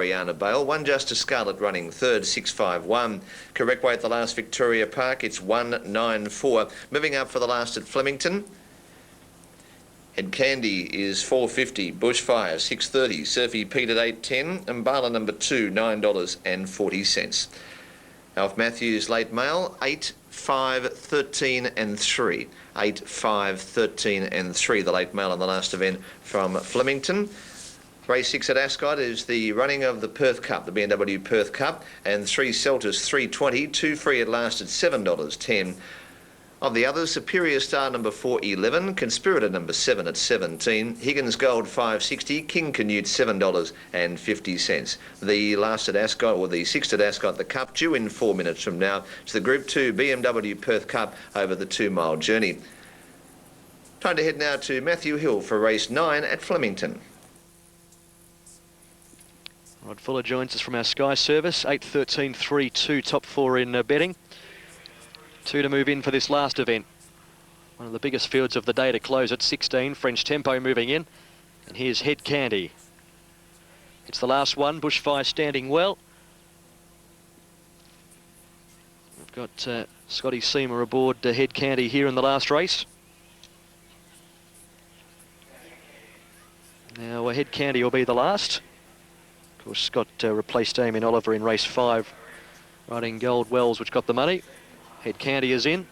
Rihanna Bale. One Justice Scarlet running third, 6.51. Correct way at the last Victoria Park, it's 1.94. Moving up for the last at Flemington. Head Candy is $4.50, Bushfire $6.30, Surfy Pete at $8.10, and Bala number 2, $9.40. Alf Matthews Late Mail, 8, 5, 13 and 3. 8, 5, 13 and 3, the Late Mail on the last event from Flemington. Race 6 at Ascot is the running of the Perth Cup, the BMW Perth Cup, and 3 Celtas, $3.20, 2 free at last at $7.10. Of the others, Superior Star number 4, 11, Conspirator number 7 at 17, Higgins Gold 5.60, King Canute $7.50. The last at Ascot, or the 6th at Ascot, the Cup, due in 4 minutes from now. It's the Group 2 BMW Perth Cup over the 2-mile journey. Time to head now to Matthew Hill for race 9 at Flemington. Rod Fuller joins us from our Sky service. 8:13, 3-2, top 4 in betting. 2 to move in for this last event. One of the biggest fields of the day to close at 16. French Tempo moving in. And here's Head Candy. It's the last one. Bushfire standing well. We've got Scotty Seamer aboard Head Candy here in the last race. Now Head Candy will be the last. Of course, Scott replaced Damien Oliver in race 5, riding Gold Wells, which got the money. Head Candy is in.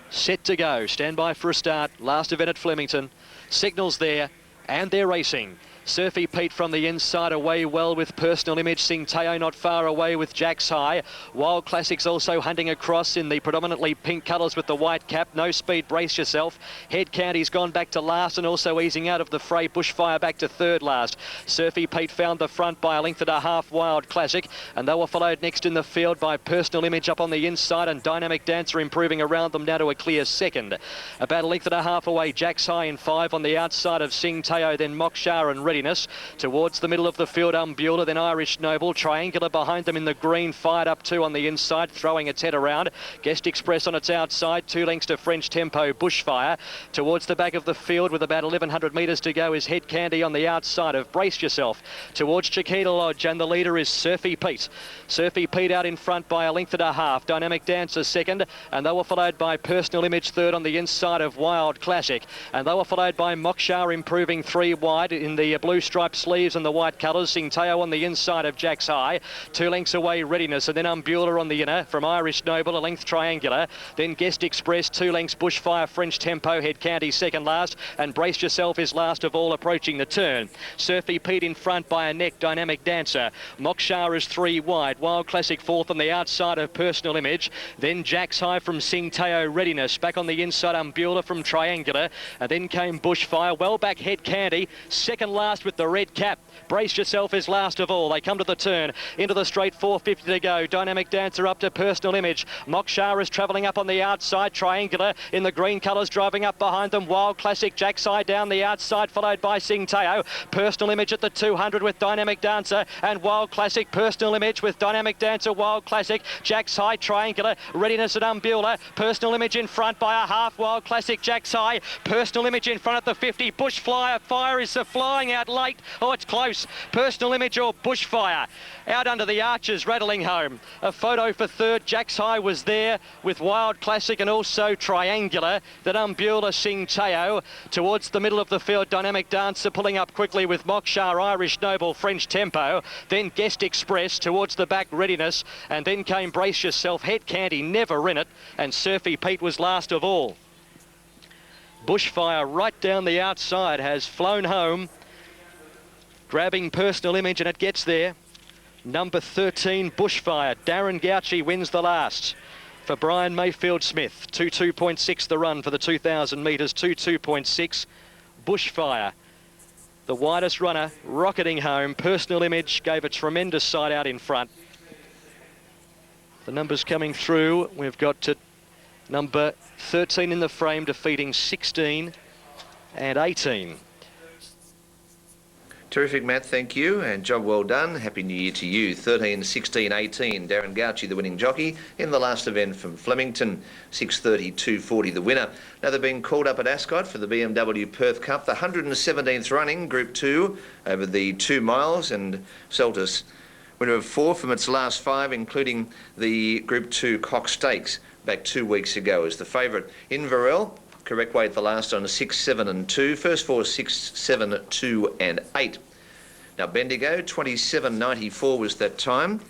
Set to go. Stand by for a start. Last event at Flemington. Signals there, and they're racing. Surfy Pete from the inside, away well with Personal Image. Sing Teo not far away with Jack's High. Wild Classics also hunting across in the predominantly pink colours with the white cap. No speed, brace yourself. Head Candy's gone back to last and also easing out of the fray. Bushfire back to third last. Surfy Pete found the front by a length and a half. Wild Classic, and they were followed next in the field by Personal Image up on the inside, and Dynamic Dancer improving around them now to a clear second. About a length and a half away, Jack's High in 5 on the outside of Sing Teo, then Moksha and Readiness. Towards the middle of the field, Umbula, then Irish Noble. Triangular behind them in the green, fired up 2 on the inside, throwing its head around. Guest Express on its outside, 2 lengths to French Tempo, Bushfire. Towards the back of the field with about 1,100 metres to go is Head Candy on the outside of Brace Yourself. Towards Chiquita Lodge, and the leader is Surfy Pete. Surfy Pete out in front by a length and a half. Dynamic Dancer second, and they were followed by Personal Image third on the inside of Wild Classic. And they were followed by Moksha improving 3 wide in the blue striped sleeves and the white colours. Sing Teo on the inside of Jack's High. 2 lengths away, Readiness, and then Umbula on the inner from Irish Noble, a length Triangular. Then Guest Express, 2 lengths Bushfire, French Tempo, Head Candy second last, and Brace Yourself is last of all approaching the turn. Surfy Pete in front by a neck, Dynamic Dancer. Moksha is 3 wide. Wild Classic fourth on the outside of Personal Image. Then Jack's High from Sing Teo, Readiness. Back on the inside, Umbula from Triangular. And then came Bushfire. Well back, Head Candy. Second last with the red cap. Brace Yourself is last of all. They come to the turn. Into the straight, 4.50 to go. Dynamic Dancer up to Personal Image. Moksha is travelling up on the outside. Triangular in the green colours driving up behind them. Wild Classic, Jack's High down the outside, followed by Sing Teo. Personal Image at the 200 with Dynamic Dancer, and Wild Classic. Personal Image with Dynamic Dancer, Wild Classic, Jack's High, Triangular, Readiness and Umbula. Personal Image in front by a half. Wild Classic, Jack's High. Personal Image in front at the 50. Bushfire is flying out late. Oh, it's close. Personal Image or Bushfire out under the arches, rattling home. A photo for third. Jack's High was there with Wild Classic and also Triangular. Then Umbula, Sing Teo. Towards the middle of the field, Dynamic Dancer pulling up quickly with Moksha, Irish Noble, French Tempo. Then Guest Express towards the back, Readiness. And then came Brace Yourself. Head Candy never in it. And Surfy Pete was last of all. Bushfire right down the outside has flown home, grabbing Personal Image, and it gets there. Number 13, Bushfire. Darren Gauci wins the last for Brian Mayfield Smith. 2.2.6 the run for the 2,000 metres, 2.2.6. Bushfire, the widest runner, rocketing home. Personal Image gave a tremendous side out in front. The numbers coming through. We've got to number 13 in the frame defeating 16 and 18. Terrific, Matt, thank you, and job well done. Happy New Year to you. 13, 16, 18, Darren Gauci, the winning jockey, in the last event from Flemington. 6:30, 2:40, the winner. Now they're being called up at Ascot for the BMW Perth Cup, the 117th running, Group 2, over the 2 miles, and Celtis, winner of 4 from its last 5, including the Group 2 Cox Stakes back 2 weeks ago, as the favourite. Inverell, correct weight the last on 6, 7 and 2. First 4, 6, 7, 2 and 8. Now Bendigo, 27.94 was that time.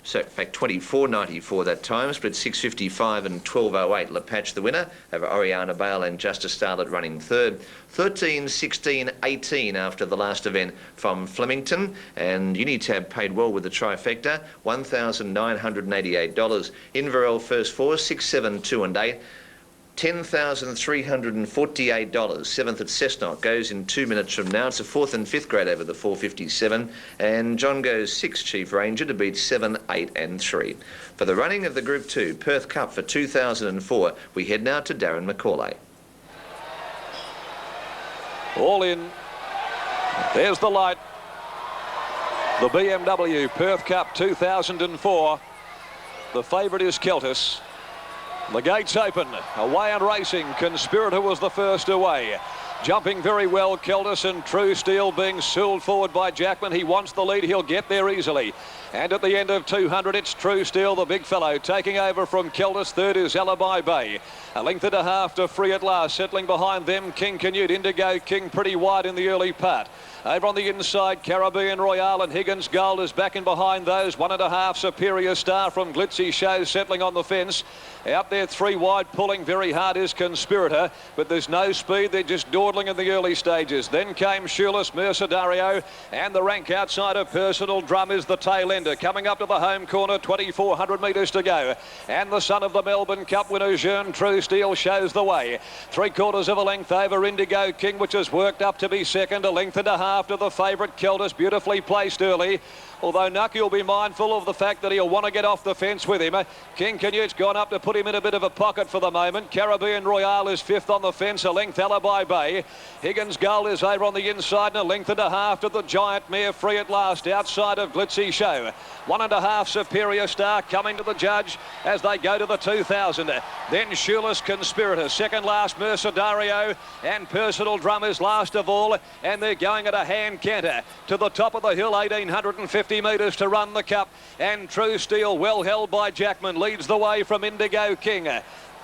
So in fact 24.94 that time. Split 6.55 and 12.08. Lepatch the winner over Oriana Bale and Justice Starlet running third. 13, 16, 18 after the last event from Flemington, and Unitab paid well with the trifecta, $1,988. Inverell first 4, 6, 7, 2 and 8. $10,348. Seventh at Cessnock goes in 2 minutes from now. It's a 4th and 5th grade over the 457. And John goes 6, Chief Ranger, to beat 7, 8 and 3. For the running of the Group 2 Perth Cup for 2004, we head now to Darren McCauley. All in. There's the light. The BMW Perth Cup 2004. The favourite is Celtis. The gates open, away and racing. Conspirator was the first away. Jumping very well, Celtis, and True Steel being sooled forward by Jackman. He wants the lead, he'll get there easily. And at the end of 200, it's True Steel, the big fellow, taking over from Celtis. Third is Alibi Bay. A length and a half to Free at Last. Settling behind them, King Canute, Indigo King pretty wide in the early part. Over on the inside, Caribbean Royale and Higgins Gold is back in behind those. 1.5 Superior Star from Glitzy Show settling on the fence. Out there 3 wide, pulling very hard is Conspirator, but there's no speed. They're just dawdling in the early stages. Then came Shoeless, Mercedario, and the rank outside of Personal Drum is the tail ender. Coming up to the home corner, 2,400 metres to go. And the son of the Melbourne Cup winner, Jean True Steel, shows the way. 3/4 of a length over Indigo King, which has worked up to be second. A length and a half to the favourite Celtis, beautifully placed early. Although Nucky will be mindful of the fact that he'll want to get off the fence with him. King Canute's gone up to put him in a bit of a pocket for the moment. Caribbean Royale is 5th on the fence, a length Alibi Bay. Higgins Gold is over on the inside and a length and a half to the giant mare Free at Last outside of Glitzy Show. 1.5 Superior Star coming to the judge as they go to the 2,000. Then Shoeless Conspirator, second last Mercedario, and Personal Drum is last of all, and they're going at a hand canter to the top of the hill. 1,850 metres to run the cup, and True Steel, well held by Jackman, leads the way from Indigo King.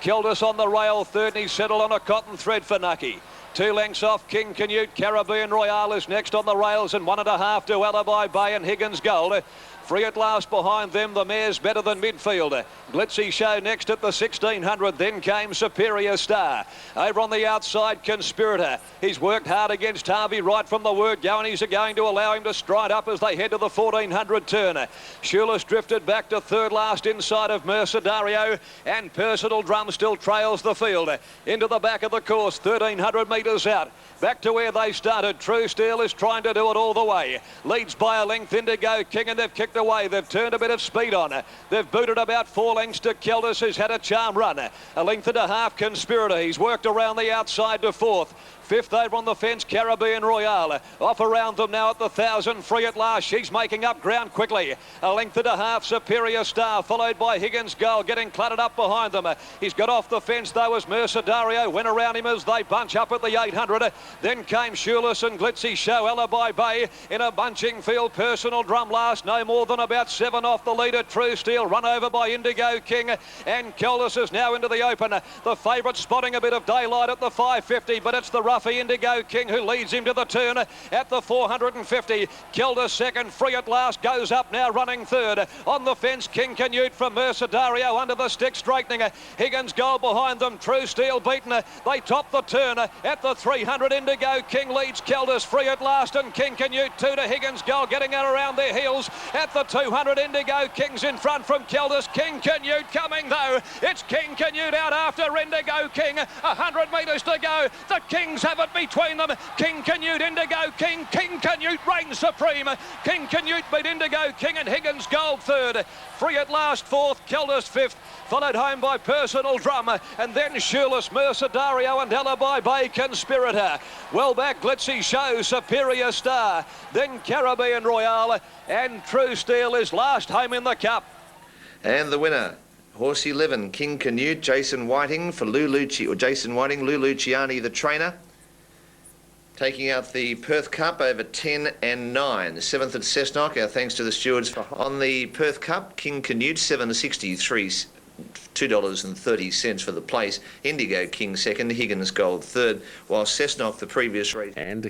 Celtis on the rail third, and he's settled on a cotton thread for Nucky. 2 lengths off King Canute. Caribbean Royale is next on the rails, and 1.5 to Alibi Bay and Higgins Gold. Free at Last behind them. The mare's better than midfield. Glitzy Show next at the 1,600. Then came Superior Star. Over on the outside, Conspirator. He's worked hard against Harvey right from the word go, and he's going to allow him to stride up as they head to the 1,400 turn. Shoeless drifted back to third last inside of Mercedario, and Personal Drum still trails the field. Into the back of the course, 1,300 metres out. Back to where they started. True Steel is trying to do it all the way. Leads by a length Indigo King, and they've kicked away. They've turned a bit of speed on. They've booted about 4 lengths to Celtis, who's had a charm run. A length and a half Conspirator. He's worked around the outside to 4th. 5th over on the fence, Caribbean Royale. Off around them now at the 1,000. Free at Last. She's making up ground quickly. A length and a half Superior Star, followed by Higgins Gold, getting cluttered up behind them. He's got off the fence though as Mercedario went around him as they bunch up at the 800. Then came Shoeless and Glitzy Show. Alibi Bay in a bunching field. Personal Drum last, no more than about 7 off the leader. True Steel run over by Indigo King, and Celtis is now into the open. The favourite spotting a bit of daylight at the 550, but it's the roughy Indigo King who leads him to the turn at the 450. Celtis second. Free at Last goes up now, running third. On the fence, King Canute from Mercedario under the stick, straightening. Higgins Gold behind them. True Steel beaten. They top the turn at the 300. Indigo King leads Celtis. Free at Last and King Canute 2 to Higgins Gold, getting out around their heels at the 200. Indigo King's in front from Celtis. King Canute coming though. It's King Canute out after Indigo King. 100 metres to go. The King's have it between them. King Canute, Indigo King. King Canute reigns supreme. King Canute beat Indigo King and Higgins Gold third. Free at last fourth, Kilda's fifth. Followed home by Personal Drum, and then Shoeless, Mercedario and Alibi Bay Conspirator. Well back, Glitzy Show, Superior Star. Then Caribbean Royale, and True Steel is last home in the Cup. And the winner, Horse 11, King Canute, Jason Whiting for Jason Whiting, Lou Luciani, the trainer. Taking out the Perth Cup over 10 and 9. 7th at Cessnock, our thanks to the stewards. On the Perth Cup, King Canute, $7.63. $2.30 for the place. Indigo King second, Higgins Gold third, while Cessnock the previous race. And